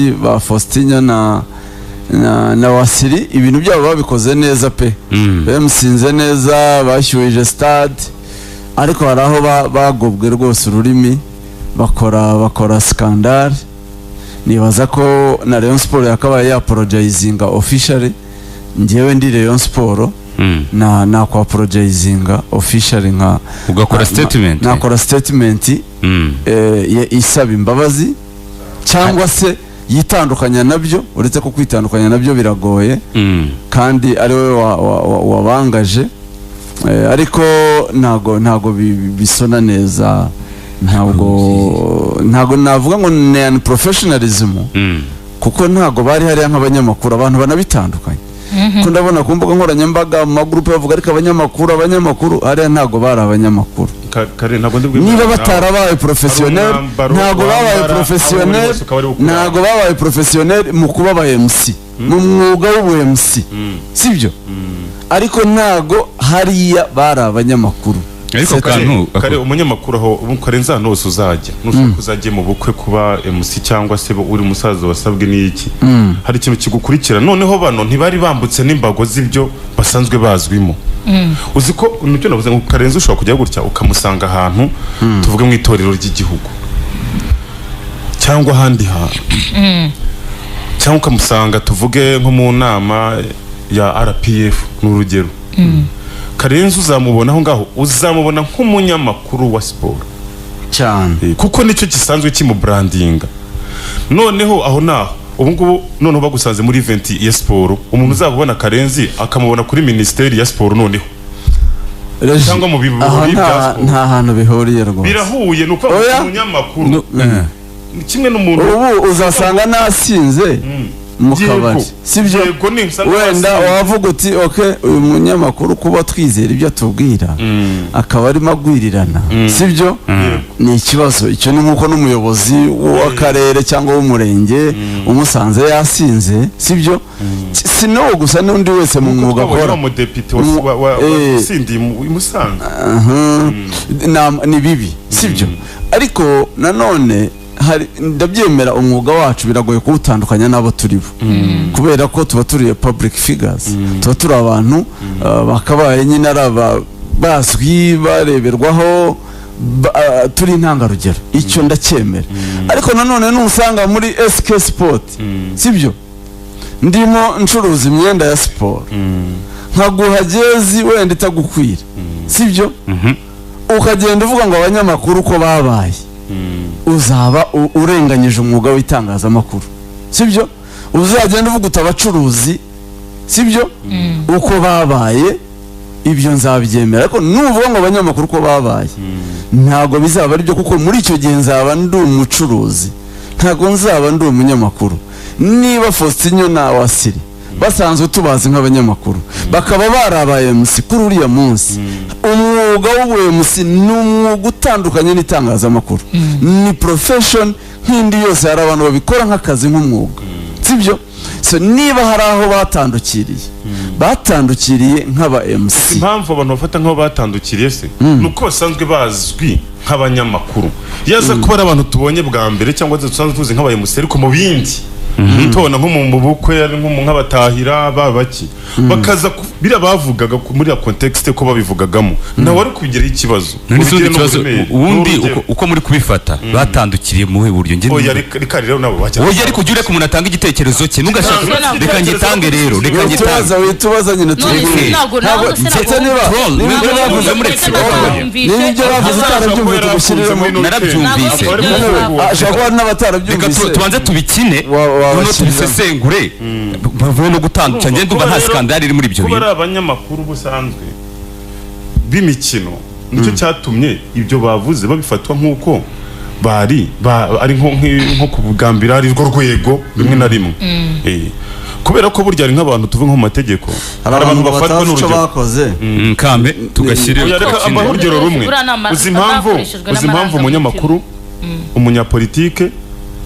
hagati ba Faustin na Wasiri ibintu byabo babikoze neza pe bamusinze neza bashyuhije stade ariko hari aho bagobwe rwose ururimi bakora scandal nibaza ko na Rayon Sport yakabaye yapologizinga officially ngewe ndi Rayon Sport na kwa apologizinga officially nka ugakora statement nakora statement isaba imbabazi cyangwa se yitandukanya nabyo uretse ko kwitandukanya nabyo biragoye kandi ari we wabangaje ariko ntago bisona neza ntago navuga ngo ni professionalism kuko ntago bari hariya nk'abanyamakuru abantu banabitandukanye ko ndabona ku mbuga nkoranyambaga mu magroupe bavuga ariko abanyamakuru hariya ntago bari abanyamakuru niba batarabaye professionnel ntago babaye professionnel mu kuba aba MC mu mwuga w'ubu MC sibyo ariko ntago hariya bari abanyamakuru ariko kare umunyamakuru aho karenza hano hose uzajya nushaka uzajye mu bukwe kuba MC cyangwa se uri musaza wasabwe n'iki hari ikintu kigukurikira noneho bano ntibari bambutse n'imbago z'ibyo basanzwe bazwimo uzi ko nicyo navuze ngo karenza ushobora kujya gutya ukamusanga ahantu tuvuge mu itorero ry'igihugu cyangwa ahandi hantu cyangwa ukamusanga tuvuge nko mu nama ya RPF n'urugero Karenzi uzamubona aho ngaho uzamubona nk'umunyamakuru wa siporo cyane kuko nicyo gisanzwe kimubrandinga noneho aho naho ubu ngubu noneho bagusanze muri event ya siporo umuntu uzabubona Karenzi akamubona kuri ministeri ya siporo noneho cyangwa mu biburi bya siporo nta hantu bihuriye rwose birahuye nuko umunyamakuru kimwe n'umuntu ubu uzasanga nasinze mu kabari sibyo wenda wavuga uti okay uyu munyamakuru kuba twizera ibyo atubwira akaba arimo agwirirana sibyo ni ikibazo icyo ni nkuko n'umuyobozi w'akarere cyangwa w'umurenge umusanze yasinze sibyo sino gusa n'undi wese mu mwuga akora umudepite wasindi Musanze ni bibi sibyo ariko nanone ndabyemera umwuga wacu biragoye kuwutandukanya n'abo turibo kubera ko tuba turi public figures tuba turi abantu bakabaye nyine bazwi bareberwaho turi intangarugero icyo ndacyemera ariko nanone n'usanga muri SK Sport sibyo ndimo ncuruza imyenda ya siporo nkaguha jezi wenda itagukwira sibyo ukagenda uvuga ngo abanyamakuru ko babaye uzaba urenganyije umwuga w'itangazamakuru sibyo uzagenda uvuga utabacuruzi sibyo uko babaye ibyo nzabyemera ariko nuvuga ngo abanyamakuru ko babaye ntago bizaba ari byo kuko muri icyo gihe nzaba ndi umucuruzi ntago nzaba ndi umunyamakuru niba Faustin na Wasiri basanzwe tubazi nk'abanyamakuru bakaba barabaye MC kuri uriya munsi umwuga w'ubu MC ni umwuga utandukanye n'itangazamakuru ni profession nk'indi yose hari abantu babikora nk'akazi nk'umwuga sibyo so niba hari aho batandukiriye nk'aba MC impamvu abantu bafata nk'aho batandukiriye se nuko basanzwe bazwi nk'abanyamakuru yaza kuba ari abantu tubonye bwa mbere cyangwa dusanzwe tuzi nk'aba MC ariko mu bindi tubona nko mu bukwe ari nk'abatahira babaki bakaza bira bavugaga muri ya context ko babivugagamo nawe wari kubigiraho ikibazo ubundi uko muri kubifata batandukiriye mu buryo ngende oya reka rero nabo bajya oya ariko ujye ku muntu atanga igitekerezo cye nugashaka reka ngitange rero reka ngitange witubaza nyine ntabwo nibyo bavuze muri nibyo bavuze utarabyumvise tubishiriremo narabyumvise ashobora n'abatarabyumvise reka tubanze tubikine noneho tubisesengure bavuye no gutandukanya ngende umva nta skandal iri muri ibyo bintu kuba ari abanyamakuru busanzwe b'imikino nicyo cyatumye ibyo bavuze babifatwa nk'uko ari nko kubugambira ari rwo rwego rimwe na rimwe kubera ko burya ari nk'abantu tuve nko mu mategeko hari abantu bafatwa n'urugero bakoze kambe tugashyire urugero rumwe uzi impamvu umunyamakuru umunyapolitike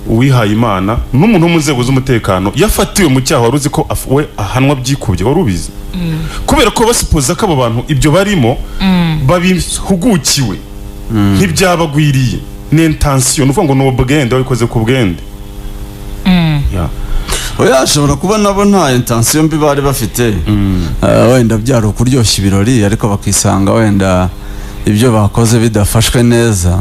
uwihaye Imana n'umuntu mu nzego z'umutekano yafatiwe mu cyaha wari uzi ko we ahanwa byikubye wari ubizi kubera ko basipoza ko abo bantu ibyo barimo babihugukiwe ntibyabagwiriye ni intention uvuga ngo n'ubwende wabikoze ku bwende oya ashobora kuba nabo nta intention mbi bari bafite wenda byari ukuryoshya ibirori ariko bakisanga wenda ibyo bakoze bidafashwe neza.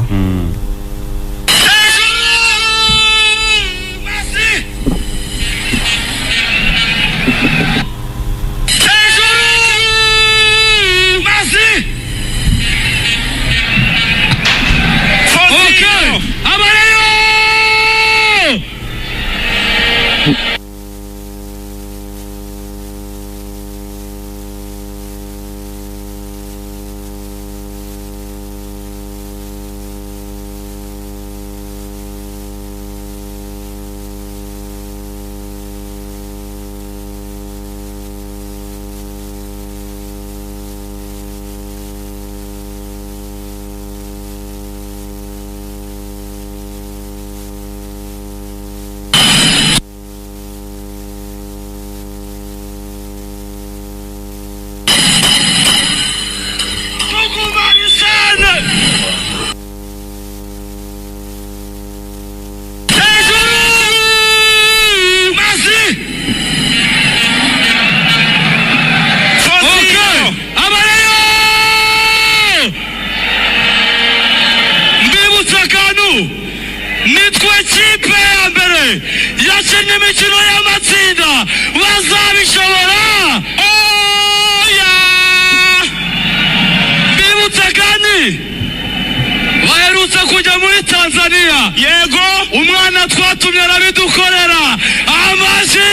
nitwe kipe ya mbere yakinnye imikino y'amatsinda bazabishobora. Oya bibutse kandi baherutse kujya muri Tanzania. Yego umwana twatumye arabidukorera. Amaji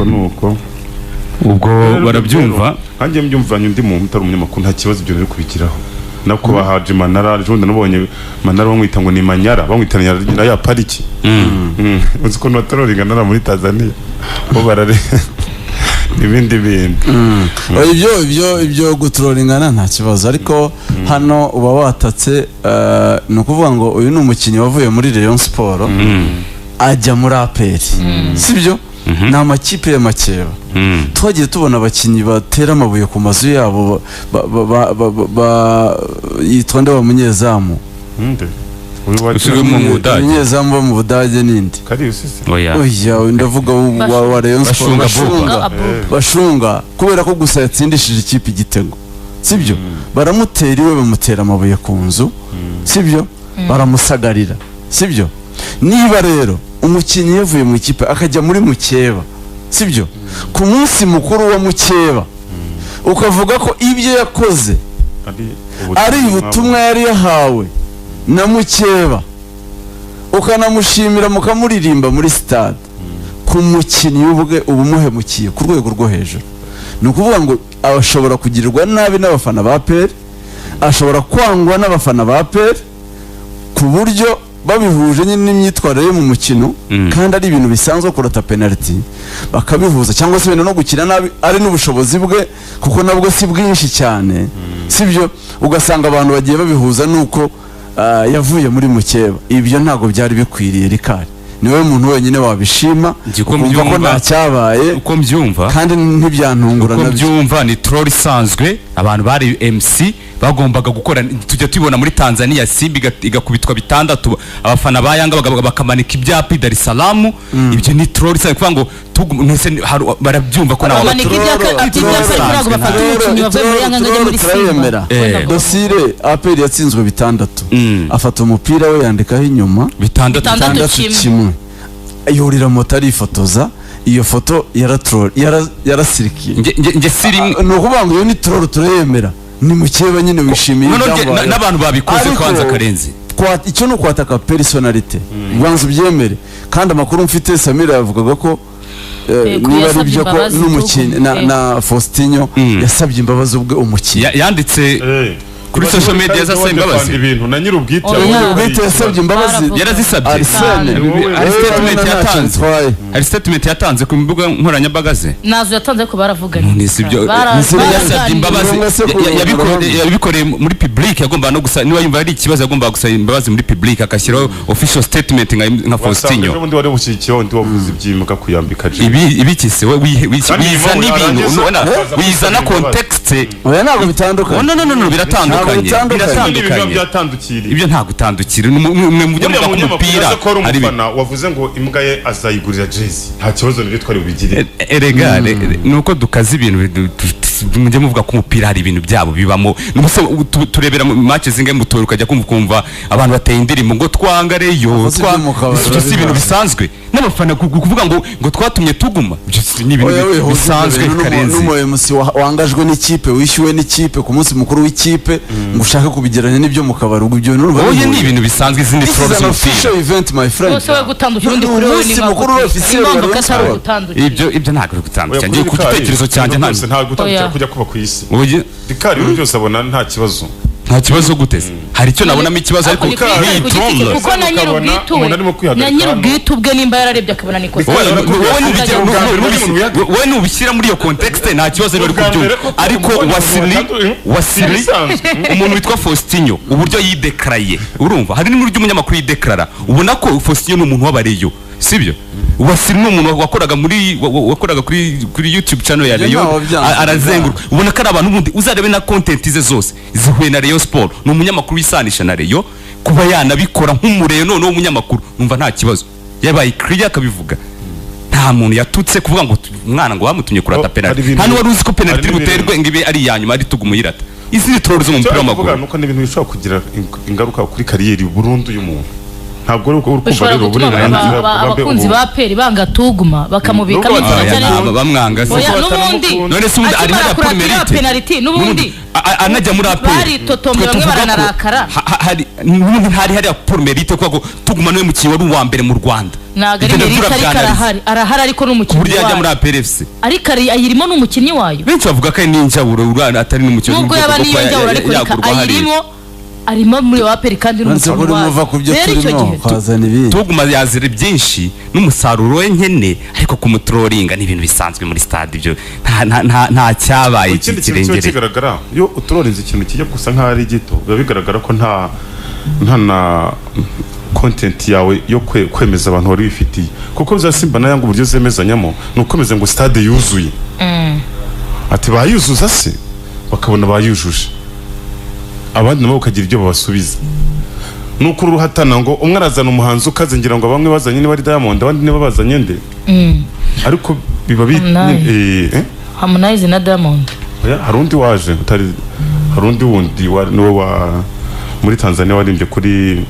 nuko ubwo barabyumva hanjye mbyumvanye undi muntu utari umunyamakuru nta kibazo ibyo rero kubigiraho nako bahaje Manara ejobundi nabonye Manara bamwita ngo ni Manyara bamwitanya na ya pariki uzi ko natororinga nara muri Tanzania bo barare ibindi ibyo gutrollingana nta kibazo ariko hano uba watatse no kuvuga ngo uyu ni umukinnyi wavuye muri Rayon Sport ajya muri APR sibyo ni amakipe y'amakeba twagiye tubona abakinnyi batera amabuye ku mazu yabo yitonda wa munyezamu umunyezamu wo mu Budage n'indi oya ndavuga wa Rayon Sport bashunga kubera ko gusa yatsindishije ikipe igitego sibyo baramutera iwe bamutera amabuye ku nzu sibyo baramusagarira sibyo niba rero umukinnyi yavuye mu ikipe akajya muri Mukeba sibyo ku munsi mukuru wa Mukeba ukavuga ko ibyo yakoze ari ubutumwa yari yahawe na Mukeba ukanamushimira mukamuririmba muri stade ku mukinnyi ubwe ubumuhemukiye ku rwego rwo hejuru ni ukuvuga ngo ashobora kugirirwa nabi n'abafana ba APR ashobora kwangwa n'abafana ba APR ku buryo babihuje n'imyitwarire yo mu mukino kandi ari ibintu bisanzwe kurata penalty bakabihuza cyangwa se no gukina nabi ari n'ubushobozi bwe kuko nabwo si bwinshi cyane sibyo ugasanga abantu bagiye babihuza nuko yavuye muri Mukeba ibyo ntago byari bikwiriye Rikari niwe muntu wenyine wabishima kumva ko nta cyabaye uko mbyumva kandi ntibyantungura uko mbyumva ni troll isanzwe abantu bari MC bagombaga gukora tujya tubona muri Tanzania Simba igakubitwa bitandatu abafana ba Yanga bakamanika ibyapa Dar es Salaam ibyo ni troll isanzwe kuvuga ngo barabyumva ko nabo dosire APR yatsinzwe bitandatu afata umupira we yandikaho inyuma bitandatu kimwe yurira moto arifotoza iyo foto yarasirikiye nge siri no kuvuga ngo iyo ni troll turayemera ni Mukeba nyine wishimiye n'abantu babikoze kwanza Karenzi icyo no kwataka personality bwanze byemere kandi amakuru mfite Samira yavugaga ko niba ari byo ko n'umukinnyi na Faustinho yasabye imbabazi ubwe umukinnyi yanditse kuri social media zasaba imbabazi ibintu na nyir'ubwite ubwite yasabye imbabazi yarazisabye Arsene hari statement yatanze ku mbuga nkoranyambaga ze nazo yatanze ko baravuganye nisibyo yasabye imbabazi yabikoreye muri public yagomba no gusa niba yumva ari ikibazo yagomba gusaba imbabazi muri public akashyiraho official statement nka Faustinho ubundi wari bushyigikiye undi wavuze iby'imbwa kuyambika ibikise we wizana ibintu wizana context oya ntabwo bitandukanye no biratandukanye ibyo nta gutandukira mwe mujya mu mupira ari umufana wavuze ngo imbwa ye azayigurira jersey nta kibazo nibyo twari bugire erega nuko dukaza ibintu mujye muvuga ko umupira hari ibintu byabo bibamo turebera match zingahe mutora ukajya kumva abantu bateye indirimbo ngo twangareyo si ibintu bisanzwe n'abafana kuvuga ngo twatumye tuguma ni ibintu bisanzwe karenze n'umuyobozi wangajwe n'ikipe wishyuwe n'ikipe ku munsi mukuru w'ikipe ngo ushake kubigeranya n'ibyo mu kabari ubwo ibyo oye ni ibintu bisanzwe izindi trolls official event my friend bose we gutandukira undi kuri we ni mukuru officiel ibyo ntabwo ari gutandukira ngiye ku gitekerezo cyanjye nta gutandukira kujya kuba ku isi Dikari byose abona nta kibazo nta kibazo guteze hari icyo nabonamo ikibazo ariko kuko na nyir'ubwite ubwe nimba yararebye akabona ni kosa wowe nubishyira muri iyo context nta kibazo bari kubyumva ariko wasili umuntu witwa Faustinho uburyo yidekaraye urumva hari n'uburyo umunyamakuru yidekara ubona ko Faustinho ni umuntu w'abareyo sibyo wasili ni umuntu wakoraga kuri YouTube channel ya Rayon arazenguruka ubona ko ari abantu bundi uzarebe na content ze zose zihuye na Rayon Sport ni umunyamakuru wisanisha na Rayon kuba yanabikora nk'umureyo none umunyamakuru numva nta kibazo yabaye clear akabivuga nta muntu yatutse kuvuga ngo umwana ngo bamutumye kurata penalty hano wari uzi ko penalty guterwe ngibe ari yanyuma ari tugumuyirata izi trolls mu mupira w'amaguru nuko n'ibintu bishobora kugira ingaruka kuri kariyeri burundu y'umuntu ntabwo ari urukumva rero abakunzi ba peri banga tuguma bakamubika bamwanga none se undi ari hajya penalty n'ubundi anajya muri aperi bari totombe bamwe baranarakara hari hariya pour mérite kuko tuguma niwe mukinnyi wari uwa mbere mu Rwanda ntago ari mérite arahari ariko n'umukinnyi burya yajya muri APR FC ariko ayirimo n'umukinnyi wayo benshi bavuga ko ari n'injaburo atari n'umukinnyi nubwo yaba n'injaburo ariko ayirimo arimo muri waperi kandi n'umukinnyi wayo tuguma yazira byinshi n'umusaruro we nkene ariko kumutrolinga ni ibintu bisanzwe muri stade ibyo nta cyabaye kirengere kigaragara yo utrolinze ikintu kijya gusa nka ari gito biba bigaragara ko nta na content yawe yo kwemeza abantu wari bifitiye kuko za Simba na Yanga uburyo zemezanyamo nukomeze ngo stade yuzuye ati bayuzuza se bakabona bayujuje abandi nabo ukagira ibyo babasubiza nuko uruhatana ngo umwe arazana umuhanzi ukaze ngira ngo bamwe bazanye ni bari Diamond abandi niba bazanye nde ariko biba Harmonize na Diamond hari undi waje utari hari undi wundi niwe wa muri Tanzania warimbye kuri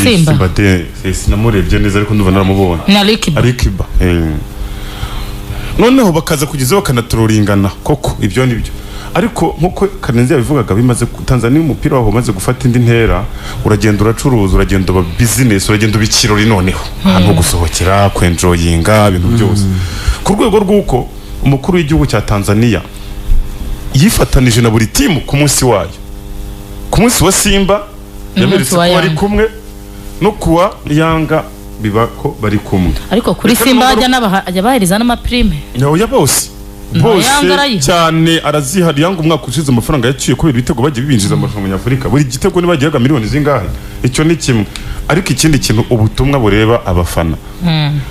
Simba de sinamurebye neza ariko ndumva naramubonye ni Alikiba noneho bakaza kugeza bakanaturringana koko ibyo nibyo ariko nkuko Kanenzi yabivugaga bimaze Tanzania umupira waho umaze gufata indi ntera uragenda uracuruza uragenda uba business uragenda ubikirori noneho ahantu gusohokera kwenjoyinga ibintu byose ku rwego rw'uko umukuru w'igihugu cya Tanzania yifatanije na buri timu ku munsi wayo ku munsi wa Simba yameretse ko bari kumwe no kuwa Yanga biba ko bari kumwe ariko kuri Simba ajya baheriza n'amaprime ya bose cyane arazihari Yanga umwaka ushize amafaranga yaciye kubera ibitego bagiye bibinjiza amarushanwa nyafurika buri gitego nibagiyaga miliyoni zingahe icyo ni kimwe ariko ikindi kintu ubutumwa bureba abafana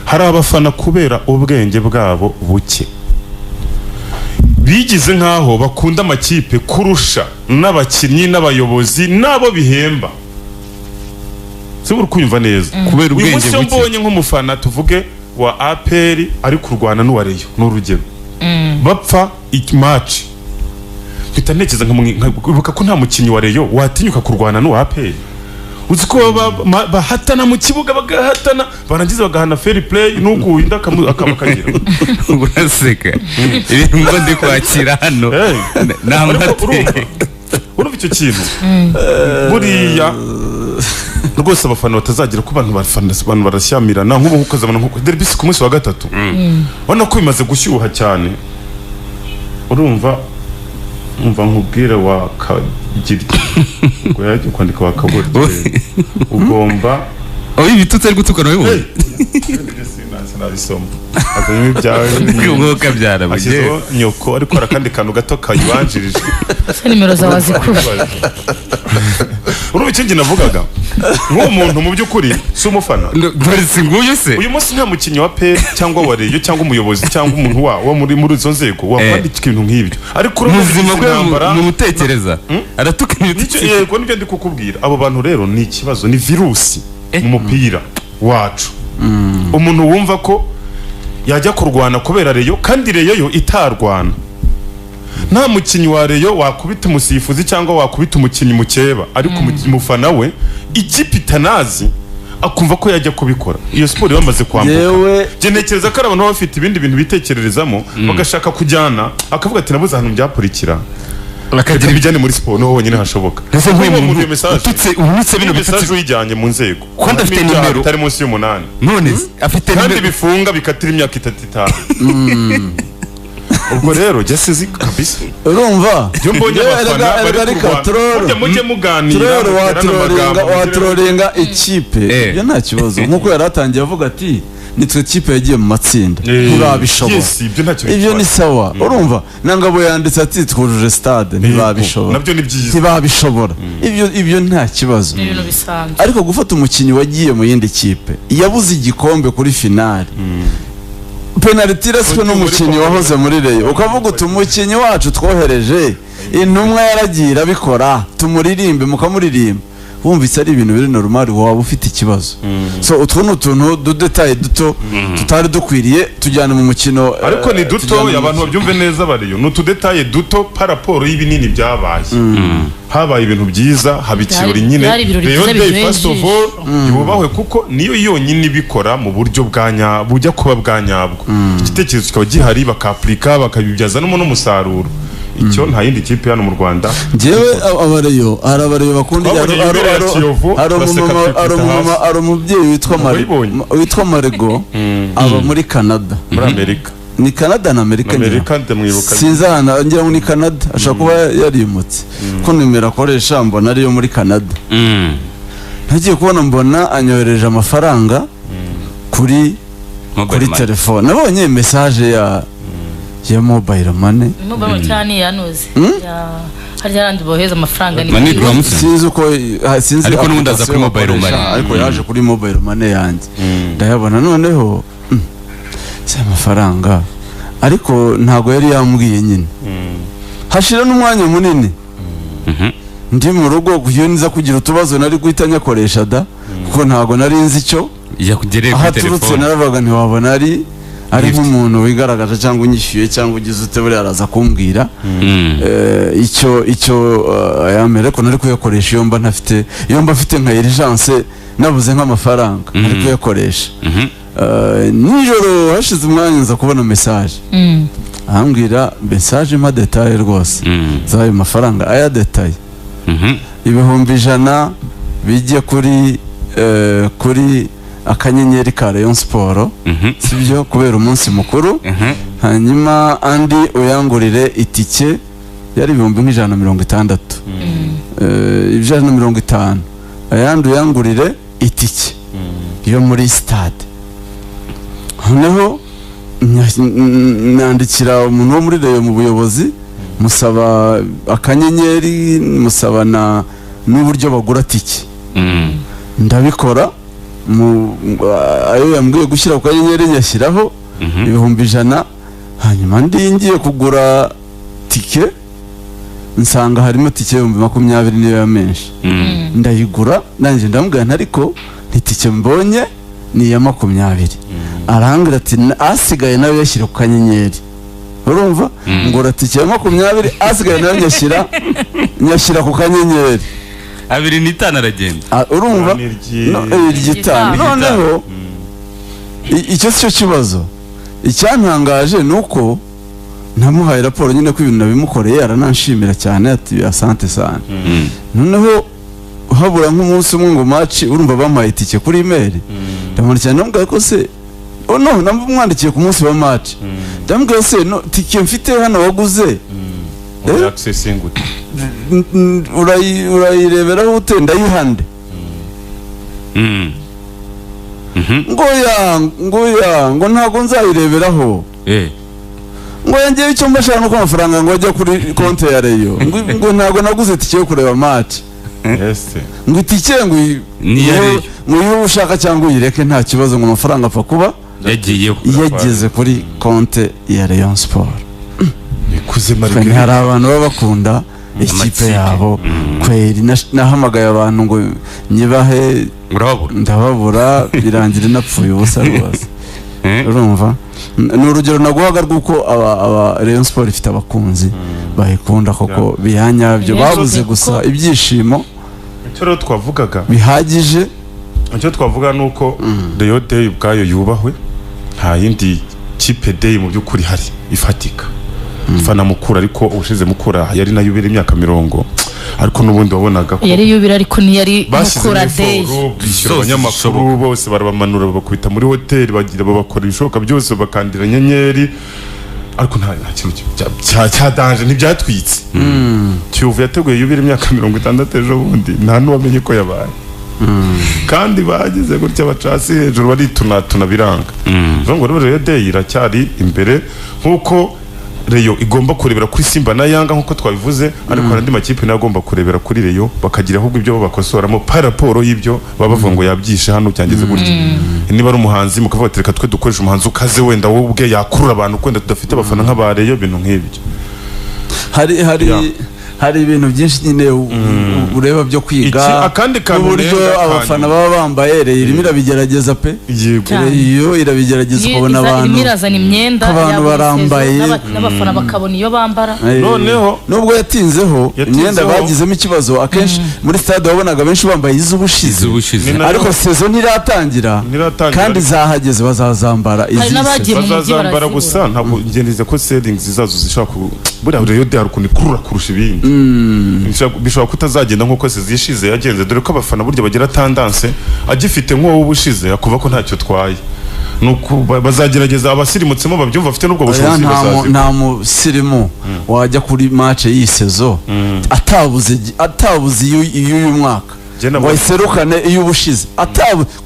hari abafana kubera ubwenge bwabo buke bigize nkaho bakunda amakipe kurusha n'abakinnyi n'abayobozi nabo bihemba sibura kuyumva neza kubera ubwenge buke mbonye nk'umufana tuvuge wa APR ari kurwana n'uwa Rayon n'urugero bapfa match mpita ntekereza nkabuka ko nta mukinnyi wa Rayon watinyuka kurwana n'uwa APR uzi ko bahatana mu kibuga bagahatana barangiza bagahana fair play nuko winda akagira uraseka ibintu ngo ndi kwakira hano urumva icyo kintu buriya rwose abafana batazagira ko abantu barashyamirana nk'ubu ukazabona nko derby ku munsi wa gatatu ubona ko bimaze gushyuha cyane urumva umva nkubwire wakagira ngo yaje kwandika wakabura ugomba ibitutsi ari gutukana wewe sinabisoma azanye ibyawe umwuka byara bagiye nyoko ariko arakandi kantu gato kayibanjirije nimero zawe zikuru urumva ikindi navugaga nk'umuntu mu by'ukuri si umufana nguyu se uyu munsi nta mukinnyi wa pe cyangwa wa reyo cyangwa umuyobozi cyangwa umuntu wo muri izo nzego wakwandika ibintu nk'ibyo ariko ubuzima bwe mumutekereza aratukana ibitutsi yego nibyo ndi kukubwira abo bantu rero ni ikibazo ni virusi mu mupira wacu umuntu wumva ko yajya kurwana kubera reyo kandi reyo yo itarwana nta mukinnyi wa reyo wakubita umusifuzi cyangwa wakubita umukinnyi mukeba ariko umufana we ikipe itanazi akumva ko yajya kubikora iyo siporo bamaze kwambuka ntekereza ko ari abantu bafite ibindi bintu bitekererezamo bagashaka kujyana akavuga ati nabuze ahantu byakurikira bakagira ibijyane muri siporo niho honyine hashoboka ese nk'uyu ubutse bino bitutsi uyijyanye mu nzego kandi afite nimero itari munsi y'8 none afite kandi bifunga bikatira imyaka 3 ubwo rero jasizi kabisa urumva byo mbonye abafana bari kurwana mujye muganira waturoringa ikipe ibyo nta kibazo nk'uko yari atangiye avuga ati nitwe kipe yagiye mu matsinda ntibabishobora ibyo ni sawa urumva na Ngabo yanditse ati twujuje stade ntibabishobora nabyo ni byiza ntibabishobora ibyo nta kibazo ariko gufata umukinnyi wagiye mu yindi kipe yabuze igikombe kuri finale penaliti iraswe n'umukinnyi wahoze muri reyo ukavuga uti umukinnyi wacu twohereje intumwa yaragiye irabikora tumuririmbe mukamuririmba wumvise ari ibintu biri normal waba ufite ikibazo so utwo ni utuntu dudetaye duto tutari dukwiriye tujyana mu mukino ariko ni duto abantu babyumve neza bariyo ni utudetaye duto paraporo y'ibinini byabaye habaye ibintu byiza haba ikirori nyine Rayon Day first of all yubahwe kuko niyo yonyine ibikora mu buryo bujya kuba bwa nyabwo igitekerezo kikaba gihari bakaplika bakabibyaza n'umusaruro icyo nta yindi kipe hano mu Rwanda jewe abareyo bakunda ari umubyeyi witwa Marego aba muri Canada muri Amerika ni Canada na Amerika sinzi ahantu ngira ngo ni Canada ashobora kuba yarimutse ko nimero akoresha mbona ariyo muri Canada ntagiye kubona mbona anyohereje amafaranga kuri telefone nabonye message ya mobile money cyane yanuze hari yarandi boheza amafaranga ni sinzi ariko n'ubundi aza kuri mobile money ariko yaje kuri mobile money yanjye ndayabona noneho amafaranga ariko ntago yari yambwiye nyine hashira n'umwanya munini ndi mu rugo kuyoniza kugira utubazo nari guhita nyakoresha da kuko ntago nari nzi icyo yakugereye kuri telefone naravuga ntiwabona ari nk'umuntu wigaragaje cyangwa unyishyuye cyangwa ugize ute buriya araza kumbwira icyo ayamere ariko nari kuyakoresha iyo mba mfite nka urgence nabuze nk'amafaranga nari kuyakoresha nijoro hashize umwanya nza kubona message ahambwira message ma detail rwose z'ayo mafaranga aya detail ibihumbi 100 bijye kuri akanyenyeri ka Rayon Sport sibyo kubera umunsi mukuru hanyuma andi uyangurire itike yari 160 150 ayandi uyangurire itike yo muri stade noneho nandikira umuntu wo muri Rayon mu buyobozi musaba akanyenyeri musaba n'uburyo bagura tike ndabikora ayo yambwiye gushyira ku kanyenyeri nyashyiraho ibihumbi 100 hanyuma ngiye kugura tike nsanga harimo tike y'ibihumbi 20 niyo ya menshi ndayigura nanjye ndamubwira ariko itike mbonye ni iya 20 arambwira ati asigaye nawe yashyira ku kanyenyeri urumva ngura tike ya 20 asigaye nawe nyashyira ku kanyenyeri 2.5 aragenda urumva igitanu noneho icyo cyo kibazo icyantangaje nuko namuhaye raporo nyine ko ibintu nabimukoreye arananshimira cyane ati asante sana noneho habura nk'umunsi umwe ngo match urumva bampaye itike kuri email ndamwandikira ndamubwira ko se namwandikiye ku munsi wa match ndamubwira se tike mfite hano waguze accessing gute urayireberaho ute ndayihande ngo ntabwo nzayireberaho ngo yangiye icyo mbashaka nuko amafaranga ngo ajya kuri konti ya Rayon ngo ntabwo naguze itike yo kureba match ngo itike ngo iyo ushaka cyangwa uyireke nta kibazo ngo amafaranga apfa kuba yageze kuri konti ya Rayon Sport. Hari abantu baba bakunda ikipe yabo kweri, nahamagaye abantu ngo nyibahe ndababura birangira napfuye ubusa rwose. Urumva ni urugero naguhaga rw'uko aba Rayon Sport ifite abakunzi bayikunda koko bihanyabyo, babuze gusa ibyishimo cyo twavugaga bihagije. Icyo twavuga nuko Rayon Day ubwayo yubahwe, nta yindi kipe day mu by'ukuri hari ifatika fana mukura, ariko ubushize mukura yari na yubira imyaka 50, ariko nubundi wabonaga ko yari yubira ariko ntiyari mukura day. Abanyamakuru bose barabamanura babakubita muri hoteli, bagira babakora ibishoboka byose bakandira nyenyeri, ariko nta kintu cyadanje ntibyatwitse. Kiyovu yateguye yubira imyaka 60 ejo bundi nta nuwamenye ko yabaye, kandi bagize gutya bacasi hejuru baritunatuna biranga. Ngo rero day iracyari imbere, nkuko Rayon igomba kurebera kuri Simba na Yanga nkuko twabivuze, ariko andi makipe nayo agomba kurebera kuri Rayon, bakagira ahubwo ibyo bakosoramo pa raporo y'ibyo baba bavuga ngo yabyishe hano cyangeze gutya. Niba ari umuhanzi mukavuga ati reka twe dukoresha umuhanzi ukaze wenda wowe ubwe yakurura abantu kwenda tudafite abafana nk'aba Rayon, bintu nk'ibyo. Hari ibintu byinshi nyine ureba byo kwiga, uburyo abafana baba bambaye Rayon irabigerageza pe, iyo irabigerageza ukabona abantu irazana imyenda abantu barambaye n'abafana bakabona iyo bambara. Noneho nubwo yatinzeho imyenda bagizemo ikibazo, akenshi muri stade wabonaga benshi bambaye iz'ubushize, ariko sezo ntiratangira kandi zahageze bazazambara bazazambara gusa. Ntabwo ngendeze ko settings zizazo zishaka buriya Rayon Day ukuntu ikurura kurusha ibindi. Bishobora kutazagenda nkuko zishize yagenze, dore ko abafana burya bagira tendance agifite nko ubushize akuva ko ntacyo twaye, nuko bazagerageza abasirimutsemo babyumva afite nubwo bushobozi bazazi. Nta musirimu wajya kuri match y'isezo atabuze uyu mwaka wayiserukane iyo ubushize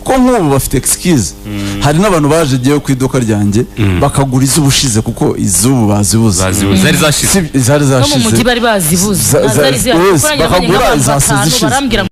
ko nk'ubu bafite excuse. Hari n'abantu baje giye ku iduka ryanjye bakagura iz'ubushize kuko izubu bazibuze, zari zashize no mu mujyi bari bazibuze, bakagura izasize.